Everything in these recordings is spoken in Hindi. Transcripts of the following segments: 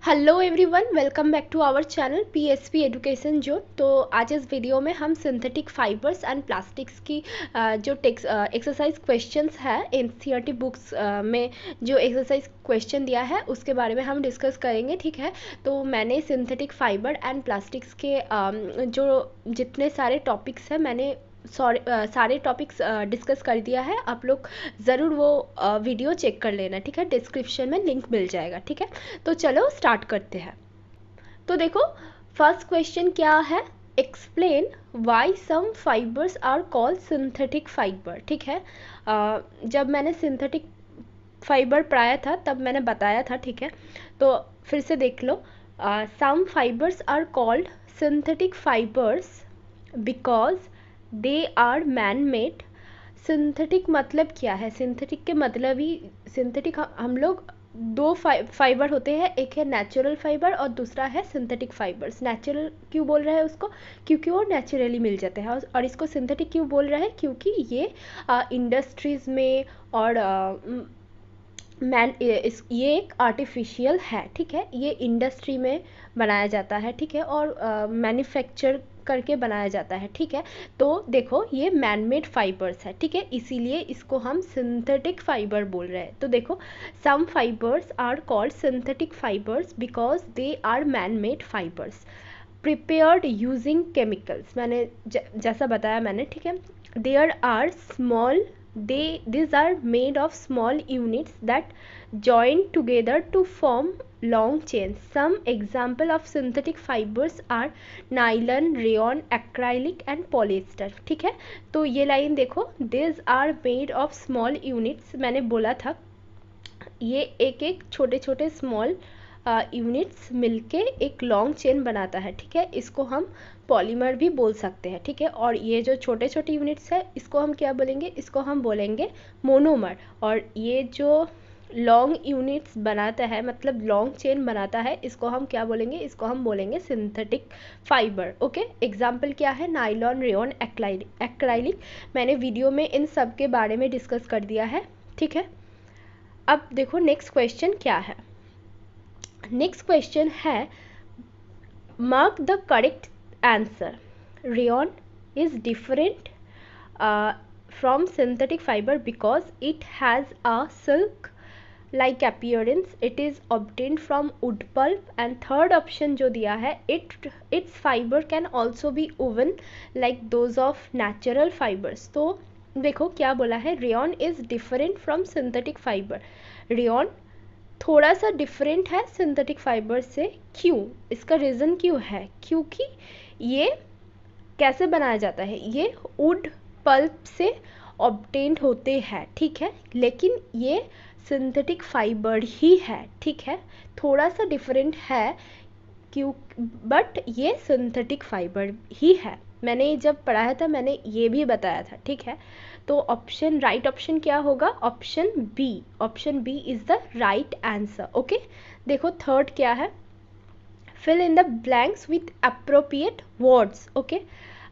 Hello everyone, welcome back to our channel PSP education zone. तो आज इस वीडियो में हम सिंथेटिक फाइबर्स एंड प्लास्टिक्स की जो एक्सरसाइज क्वेश्चंस है एनसीईआरटी बुक्स में जो एक्सरसाइज क्वेश्चन दिया है उसके बारे में हम डिस्कस करेंगे। ठीक है, तो मैंने सिंथेटिक फाइबर एंड प्लास्टिक्स के जो जितने सारे टॉपिक्स हैं मैंने सारे टॉपिक्स डिस्कस कर दिया है। आप लोग ज़रूर वो वीडियो चेक कर लेना। ठीक है, डिस्क्रिप्शन में लिंक मिल जाएगा। ठीक है, तो चलो स्टार्ट करते हैं। तो देखो, फर्स्ट क्वेश्चन क्या है, explain why some fibres are called synthetic fibre. ठीक है, जब मैंने सिंथेटिक फाइबर पढ़ाया था तब मैंने बताया था। ठीक है, तो फिर से देख लो। Some fibres are called synthetic fibres because they are man made. Synthetic मतलब क्या है? सिंथेटिक के मतलब ही सिंथेटिक हम लोग दो फाइबर होते हैं, एक है नेचुरल फाइबर और दूसरा है सिंथेटिक फाइबर्स। नेचुरल क्यों बोल रहा है उसको? क्योंकि वो नेचुरली मिल जाते हैं। और इसको सिंथेटिक क्यों बोल रहा है? क्योंकि ये इंडस्ट्रीज़ में और ये एक आर्टिफिशियल है। ठीक है, ये इंडस्ट्री में बनाया जाता है। ठीक है, और मैन्युफैक्चर करके बनाया जाता है। ठीक है, तो देखो ये मैनमेड फाइबर्स है। ठीक है, इसीलिए इसको हम सिंथेटिक फाइबर बोल रहे हैं। तो देखो, some fibres are called synthetic fibres because they are manmade fibres prepared using chemicals. मैंने जैसा बताया मैंने। ठीक है, there are small these are made of small units that join together to form long chains. Some example of synthetic fibers are nylon, rayon, acrylic and polyester. ठीक है, तो ये लाइन देखो, these are made of small units। मैंने बोला था ये एक एक छोटे छोटे स्मॉल यूनिट्स मिलके एक लॉन्ग चेन बनाता है। ठीक है, इसको हम पॉलीमर भी बोल सकते हैं। ठीक है, और ये जो छोटे छोटे यूनिट्स है इसको हम क्या बोलेंगे? इसको हम बोलेंगे मोनोमर। और ये जो लॉन्ग यूनिट्स बनाता है, मतलब लॉन्ग चेन बनाता है, इसको हम क्या बोलेंगे? इसको हम बोलेंगे सिंथेटिक फाइबर। ओके, एग्जाम्पल क्या है? Nylon, rayon, acrylic. मैंने वीडियो में इन सब के बारे में डिस्कस कर दिया है। ठीक है, अब देखो नेक्स्ट क्वेश्चन क्या है। नेक्स्ट क्वेश्चन है, mark the correct answer. Rayon is different from synthetic fiber because it has a silk like appearance. It is obtained from wood pulp. And third option जो दिया है, its fiber can also be woven like those of natural fibers. तो देखो क्या बोला है, rayon is different from synthetic fibre. Rayon थोड़ा सा डिफरेंट है सिंथेटिक फाइबर से। क्यों? इसका रीज़न क्यों है? क्योंकि ये कैसे बनाया जाता है? ये वुड पल्प से ऑब्टेन्ड होते हैं। ठीक है, लेकिन ये सिंथेटिक फाइबर ही है। ठीक है, थोड़ा सा डिफरेंट है क्यों, बट ये सिंथेटिक फाइबर ही है। मैंने जब पढ़ाया था मैंने ये भी बताया था। ठीक है, तो ऑप्शन राइट ऑप्शन क्या होगा? Option B. Option B is the right answer. Okay, देखो थर्ड क्या है, fill in the blanks with appropriate words. Okay,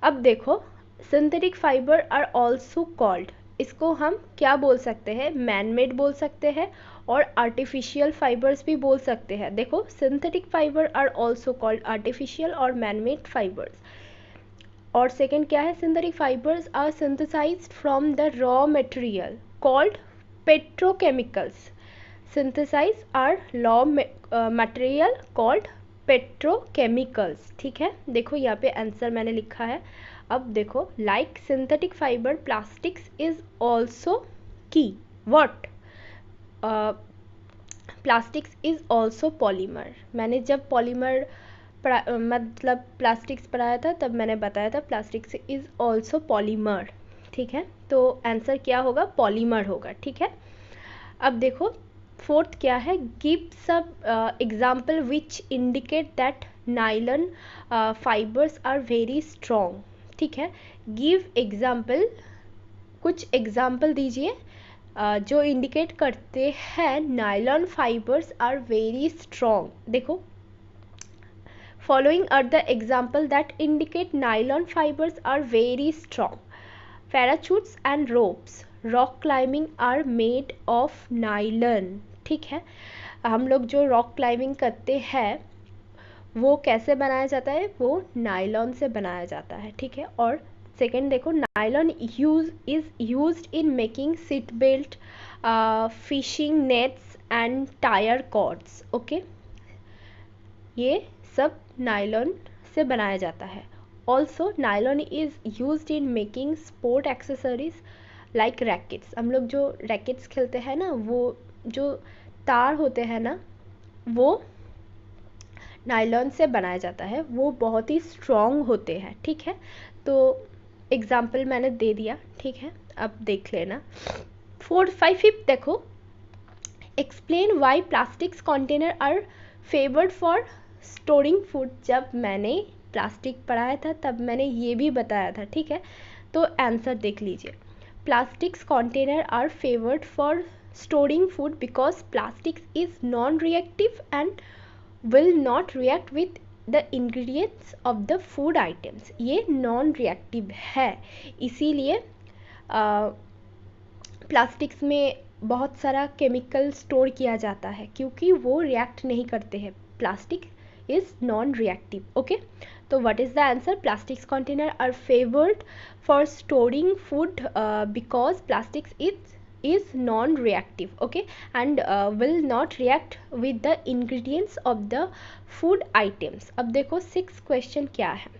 अब देखो, synthetic fibre are also called, इसको हम क्या बोल सकते हैं? मैनमेड बोल सकते हैं और आर्टिफिशियल फाइबर्स भी बोल सकते हैं। देखो, synthetic fibre are also called artificial और मैनमेड फाइबर्स। और सेकेंड क्या है? Synthetic fibres are synthesised from the raw material called petrochemicals. Synthesise are raw material called petrochemicals. ठीक है, देखो यहाँ पे आंसर मैंने लिखा है। अब देखो, like synthetic fibre plastics is also की what? Plastics is also polymer. मैंने जब पॉलीमर मतलब प्लास्टिक्स पढ़ाया था तब मैंने बताया था प्लास्टिक्स इज ऑल्सो पॉलीमर। ठीक है, तो आंसर क्या होगा? पॉलीमर होगा। ठीक है, अब देखो फोर्थ क्या है, give some example which indicate that nylon fibres are very strong. ठीक है, गिव एग्जाम्पल, कुछ एग्जाम्पल दीजिए जो इंडिकेट करते हैं nylon fibres are very strong. देखो, following are the example that indicate nylon fibers are very strong. Parachutes and ropes rock climbing are made of nylon. ठीक है, हम लोग जो रॉक क्लाइंबिंग करते हैं वो कैसे बनाया जाता है, वो नायलॉन से बनाया जाता है, ठीक है। और सेकेंड देखो, nylon is used in making seat belt, fishing nets and tyre cords, okay. ये सब नायलॉन से बनाया जाता है। Also nylon is used in making sport accessories like rackets. हम लोग जो रैकेट्स खेलते हैं ना, वो जो तार होते हैं ना, वो नायलॉन से बनाया जाता है, वो बहुत ही स्ट्रॉन्ग होते हैं, ठीक है। तो एग्जाम्पल मैंने दे दिया, ठीक है, अब देख लेना। 4, 5, 5 देखो, explain why plastics container are favoured for storing food. जब मैंने प्लास्टिक पढ़ाया था तब मैंने ये भी बताया था, ठीक है। तो आंसर देख लीजिए, plastics container are favoured for storing food because plastics is non reactive and will not react with the ingredients of the food items। ये नॉन रिएक्टिव है, इसीलिए प्लास्टिक्स में बहुत सारा केमिकल स्टोर किया जाता है क्योंकि वो रिएक्ट नहीं करते हैं। Plastic is non reactive, okay. तो what is the answer, plastics container are favoured for storing food because plastics is non-reactive, okay, and will not react with the ingredients of the food items। अब देखो 6 क्वेश्चन क्या है,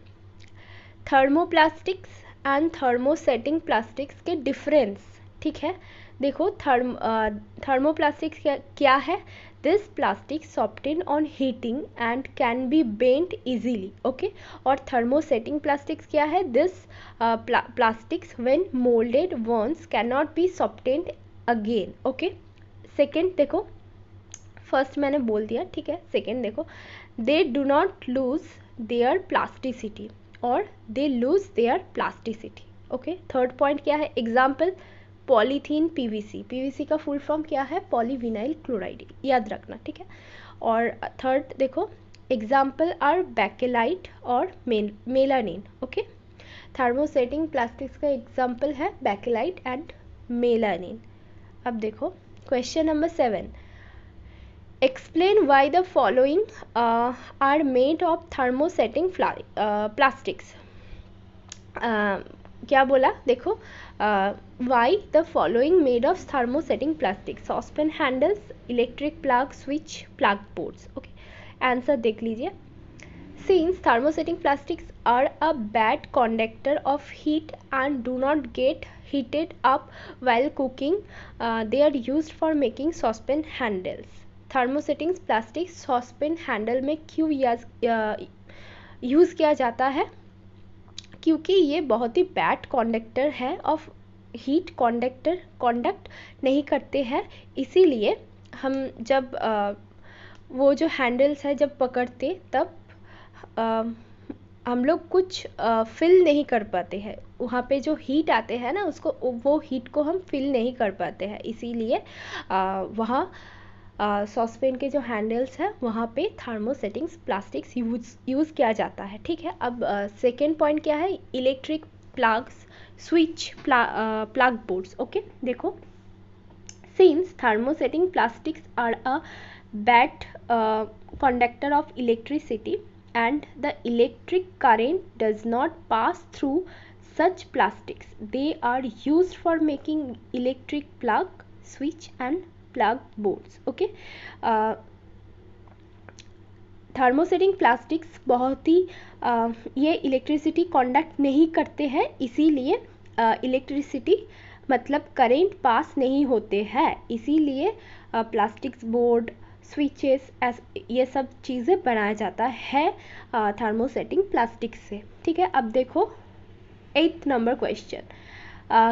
थर्मोप्लास्टिक्स एंड थर्मोसेटिंग प्लास्टिक्स के डिफरेंस, ठीक है। देखो थर्मोप्लास्टिक्स क्या है, this plastic soften on heating and can be bent easily, okay. और थर्मोसेटिंग प्लास्टिक्स क्या है, this plastics when moulded once can not be softened again, okay. Second देखो, फर्स्ट मैंने बोल दिया, ठीक है। सेकेंड देखो, they do not lose their plasticity और they lose their plasticity, okay. Third point क्या है, एग्जाम्पल पॉलीथीन पीवीसी, पीवीसी का फुल फॉर्म क्या है, पॉलीविनाइल क्लोराइड, याद रखना, ठीक है। और थर्ड देखो, एग्जाम्पल आर बैकेलाइट और मेलानिन, ओके। थर्मोसेटिंग प्लास्टिक्स का एग्जाम्पल है बैकेलाइट एंड मेलानिन। अब देखो question number 7, explain why the following are made of thermosetting plastics. क्या बोला, देखो why the following made of thermosetting plastic, saucepan handles, electric plug, switch, plug boards, okay. Answer देख लीजिए, since thermosetting plastics are a bad conductor of heat and do not get heated up while cooking, they are used for making saucepan handles। thermosetting plastic saucepan handle में क्यों यूज़ किया जाता है, क्योंकि ये बहुत ही बैड कंडक्टर है ऑफ हीट, कंडक्ट नहीं करते हैं, इसीलिए हम जब वो जो हैंडल्स है जब पकड़ते तब हम लोग कुछ फिल नहीं कर पाते हैं, वहाँ पे जो हीट आते हैं ना उसको, वो हीट को हम फिल नहीं कर पाते हैं, इसीलिए वहाँ सॉसपेन के जो हैंडल्स हैं वहाँ पे थर्मोसेटिंग्स प्लास्टिक्स यूज़ किया जाता है, ठीक है। अब सेकेंड पॉइंट क्या है, electric plugs, switch, plug boards, okay. देखो, since thermosetting plastics are a bad conductor of electricity and the electric current does not pass through such plastics, they are used for making electric plug, switch and plug boards, okay। Thermosetting plastics बहुत ही ये इलेक्ट्रिसिटी कंडक्ट नहीं करते हैं, इसीलिए इलेक्ट्रिसिटी मतलब करेंट पास नहीं होते हैं, इसीलिए प्लास्टिक्स बोर्ड, स्विचेस, ये सब चीज़ें बनाया जाता है थर्मोसेटिंग प्लास्टिक से, ठीक है। अब देखो 8th number question,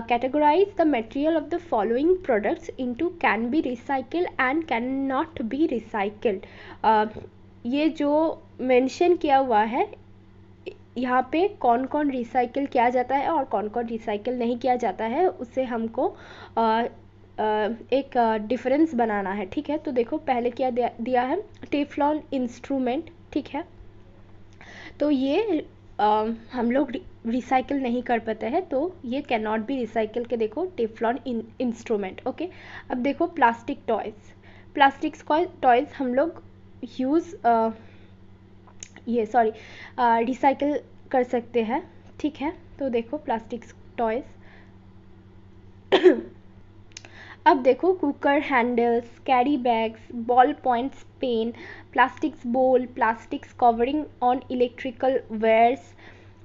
categorize the material of the following products into can be recycled and can not be recycled। ये जो मेंशन किया हुआ है यहाँ पे कौन कौन रिसाइकिल किया जाता है और कौन कौन रिसाइकिल नहीं किया जाता है, उससे हमको एक डिफरेंस बनाना है, ठीक है। तो देखो पहले क्या दिया है, टेफ्लॉन इंस्ट्रूमेंट, ठीक है। तो ये हम लोग रिसाइकिल नहीं कर पाते हैं, तो ये कैन नॉट बी रिसाइकिल के, देखो टेफ्लॉन इंस्ट्रूमेंट, ओके। अब देखो प्लास्टिक टॉयज़, प्लास्टिक्स टॉयज़ हम लोग यूज़ रिसाइकिल कर सकते हैं, ठीक है। तो देखो प्लास्टिक्स टॉयज़। अब देखो cooker handles, carry bags, ball points pen, plastics bowl, plastics covering on electrical wires,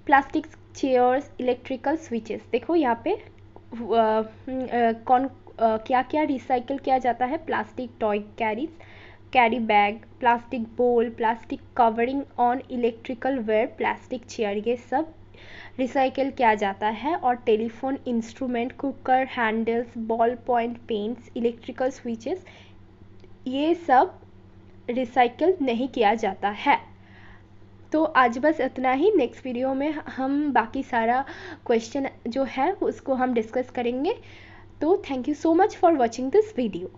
plastics chairs, electrical switches. देखो यहाँ पे कौन क्या क्या रिसाइकिल किया जाता है। Plastic toy carry bag, plastic bowl, plastic covering on electrical wire, plastic chair, ये सब रिसाइकिल किया जाता है। और telephone instrument, cooker handles, ball point pens, electrical switches, ये सब रिसाइकिल नहीं किया जाता है। तो आज बस इतना ही। नेक्स्ट वीडियो में हम बाकी सारा क्वेश्चन जो है उसको हम डिस्कस करेंगे। तो thank you so much for watching this video.